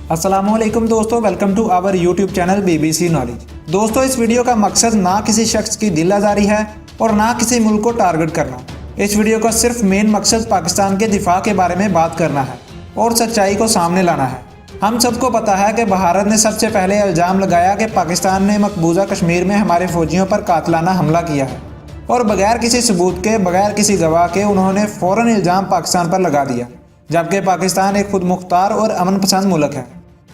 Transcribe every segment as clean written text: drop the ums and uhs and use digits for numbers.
अस्सलामुअलैकुम दोस्तों, welcome to our YouTube channel BBC knowledge. दोस्तों, इस वीडियो का मकसद ना किसी शख्स की दिल आज़ारी है और ना किसी मुल्क को टारगेट करना। इस वीडियो का सिर्फ मेन मकसद पाकिस्तान के दिफा के बारे में बात करना है और सच्चाई को सामने लाना है। हम सबको पता है कि भारत ने सबसे पहले इल्ज़ाम लगाया कि पाकिस्तान ने मकबूजा कश्मीर में हमारे फौजियों पर कातलाना हमला किया है और बगैर किसी सबूत के, बगैर किसी गवाह के उन्होंने फ़ौरन इल्ज़ाम पाकिस्तान पर लगा दिया, जबकि पाकिस्तान एक खुद मुख्तार और अमन पसंद मुल्क है।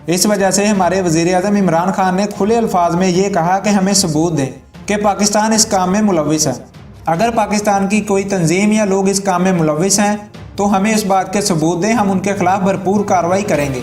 इस वजह से हमारे वज़ीर-ए-आज़म इमरान खान ने खुले अल्फाज में ये कहा कि हमें सबूत दें कि पाकिस्तान इस काम में मुलव्विस है। अगर पाकिस्तान की कोई तंजीम या लोग इस काम में मुलव्विस हैं तो हमें इस बात के सबूत दें, हम उनके खिलाफ भरपूर कार्रवाई करेंगे।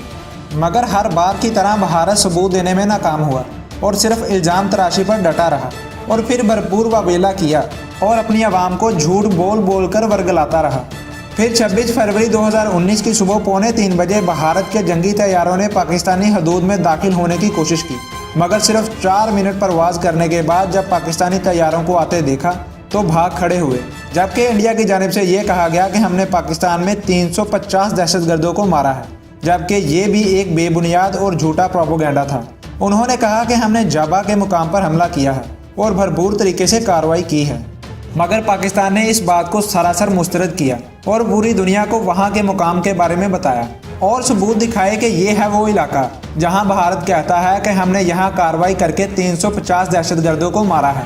मगर हर बार की तरह भारत सबूत देने में नाकाम हुआ और सिर्फ इल्ज़ाम तराशी पर डटा रहा और फिर भरपूर वावेला किया और अपनी आवाम को झूठ बोल बोल कर वर्गलाता रहा। फिर 26 फरवरी 2019 की सुबह 2:45 बजे भारत के जंगी तैयारों ने पाकिस्तानी हदूद में दाखिल होने की कोशिश की, मगर सिर्फ 4 मिनट परवाज़ करने के बाद जब पाकिस्तानी तैयारों को आते देखा तो भाग खड़े हुए। जबकि इंडिया की जानिब से ये कहा गया कि हमने पाकिस्तान में 350 दहशतगर्दों को मारा है, जबकि ये भी एक बेबुनियाद और झूठा प्रोपेगेंडा था। उन्होंने कहा कि हमने जाबा के मुकाम पर हमला किया है और भरपूर तरीके से कार्रवाई की है, मगर पाकिस्तान ने इस बात को सरासर मुस्तरद किया और पूरी दुनिया को वहां के मुकाम के बारे में बताया और सबूत दिखाए कि ये है वो इलाका जहां भारत कहता है कि हमने यहां कार्रवाई करके 350 दहशतगर्दों को मारा है।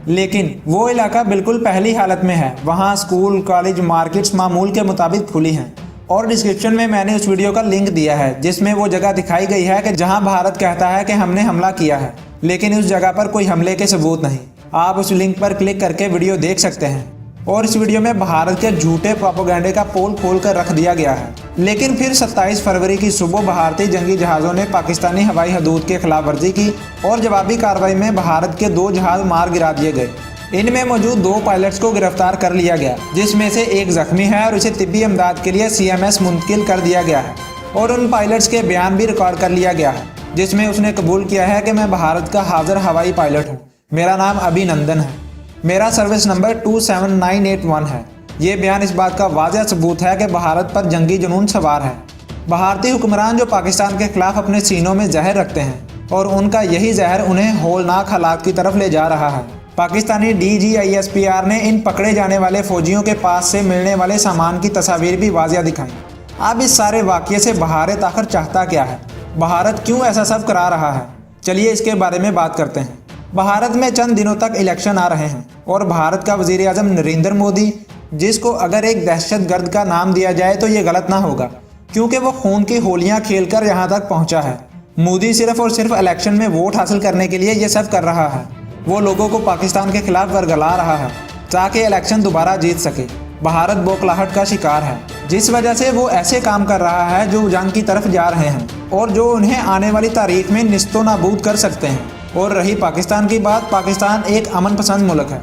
लेकिन वो इलाका बिल्कुल पहली हालत में है। वहां स्कूल, कॉलेज, मार्केट्स मामूल के मुताबिक खुली हैं और डिस्क्रिप्शन में मैंने उस वीडियो का लिंक दिया है जिसमें वो जगह दिखाई गई है कि जहाँ भारत कहता है कि हमने हमला किया है, लेकिन उस जगह पर कोई हमले के सबूत नहीं। आप उस लिंक पर क्लिक करके वीडियो देख सकते हैं और इस वीडियो में भारत के झूठे प्रोपेगेंडे का पोल खोल कर रख दिया गया है। लेकिन फिर 27 फरवरी की सुबह भारतीय जंगी जहाज़ों ने पाकिस्तानी हवाई हदूद के खिलाफ वर्जी की और जवाबी कार्रवाई में भारत के 2 जहाज़ मार गिरा दिए गए। इनमें मौजूद 2 पायलट्स को गिरफ्तार कर लिया गया, जिसमें से एक जख्मी है और उसे तिब्बी इमदाद के लिए CMS मुंतकिल कर दिया गया है और उन पायलट्स के बयान भी रिकॉर्ड कर लिया गया है, जिसमें उसने कबूल किया है कि मैं भारत का हाजिर हवाई पायलट हूँ, मेरा नाम अभिनंदन है, मेरा सर्विस नंबर 27981 है। ये बयान इस बात का वाज़ह सबूत है कि भारत पर जंगी जुनून सवार है। भारतीय हुक्मरान जो पाकिस्तान के खिलाफ अपने सीनों में जहर रखते हैं और उनका यही जहर उन्हें होलनाक हालात की तरफ ले जा रहा है। पाकिस्तानी DGISPR ने इन पकड़े जाने वाले फौजियों के पास से मिलने वाले सामान की तस्वीर भी वाज़िया दिखाई। अब इस सारे वाक़ये से भारत आखिर चाहता क्या है? भारत क्यों ऐसा सब करा रहा है? चलिए इसके बारे में बात करते हैं। भारत में चंद दिनों तक इलेक्शन आ रहे हैं और भारत का वज़ीर-ए-आज़म नरेंद्र मोदी, जिसको अगर एक दहशतगर्द का नाम दिया जाए तो ये गलत ना होगा, क्योंकि वो खून की होलियां खेलकर यहाँ तक पहुँचा है। मोदी सिर्फ और सिर्फ इलेक्शन में वोट हासिल करने के लिए ये सब कर रहा है। वो लोगों को पाकिस्तान के खिलाफ वर्गला रहा है ताकि इलेक्शन दोबारा जीत सके। भारत बौखलाहट का शिकार है, जिस वजह से वो ऐसे काम कर रहा है जो जंग की तरफ जा रहे हैं और जो उन्हें आने वाली तारीख में निस्तो नाबूद कर सकते हैं। और रही पाकिस्तान की बात, पाकिस्तान एक अमन पसंद मुल्क है।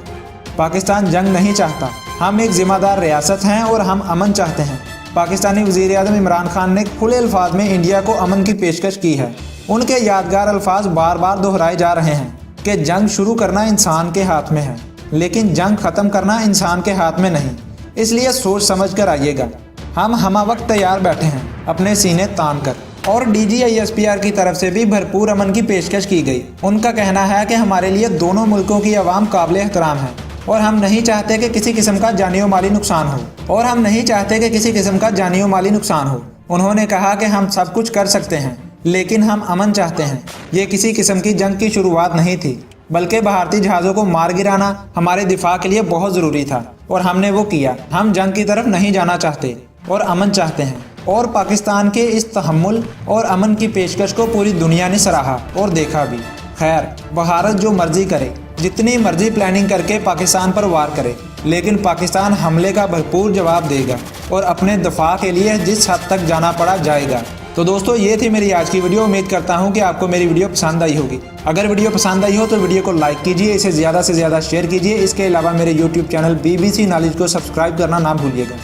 पाकिस्तान जंग नहीं चाहता। हम एक ज़िम्मेदार रियासत हैं और हम अमन चाहते हैं। पाकिस्तानी वज़ीर-ए-आज़म इमरान खान ने खुले अल्फाज में इंडिया को अमन की पेशकश की है। उनके यादगार अल्फाज बार बार दोहराए जा रहे हैं कि जंग शुरू करना इंसान के हाथ में है, लेकिन जंग ख़त्म करना इंसान के हाथ में नहीं। इसलिए सोच समझ कर आइएगा। हम वक्त तैयार बैठे हैं अपने सीने तान कर। और DGISPR की तरफ से भी भरपूर अमन की पेशकश की गई। उनका कहना है कि हमारे लिए दोनों मुल्कों की आवाम काबिल एहतराम है और हम नहीं चाहते कि किसी किस्म का जानी और माली नुकसान हो। उन्होंने कहा कि हम सब कुछ कर सकते हैं, लेकिन हम अमन चाहते हैं। ये किसी किस्म की जंग की शुरुआत नहीं थी, बल्कि भारतीय जहाज़ों को मार गिराना हमारे दिफा के लिए बहुत ज़रूरी था और हमने वो किया। हम जंग की तरफ नहीं जाना चाहते और अमन चाहते हैं। और पाकिस्तान के इस तहम्मुल और अमन की पेशकश को पूरी दुनिया ने सराहा और देखा भी। खैर, भारत जो मर्जी करे, जितनी मर्जी प्लानिंग करके पाकिस्तान पर वार करे, लेकिन पाकिस्तान हमले का भरपूर जवाब देगा और अपने दफा के लिए जिस हद तक जाना पड़ा जाएगा। तो दोस्तों, ये थी मेरी आज की वीडियो। उम्मीद करता हूँ कि आपको मेरी वीडियो पसंद आई होगी। अगर वीडियो पसंद आई हो तो वीडियो को लाइक कीजिए, इसे ज़्यादा से ज़्यादा शेयर कीजिए। इसके अलावा मेरे यूट्यूब चैनल BBC नॉलेज को सब्सक्राइब करना ना भूलिएगा।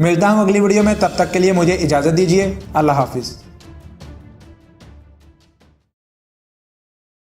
मिलता हूँ अगली वीडियो में, तब तक के लिए मुझे इजाज़त दीजिए। अल्लाह हाफिज़।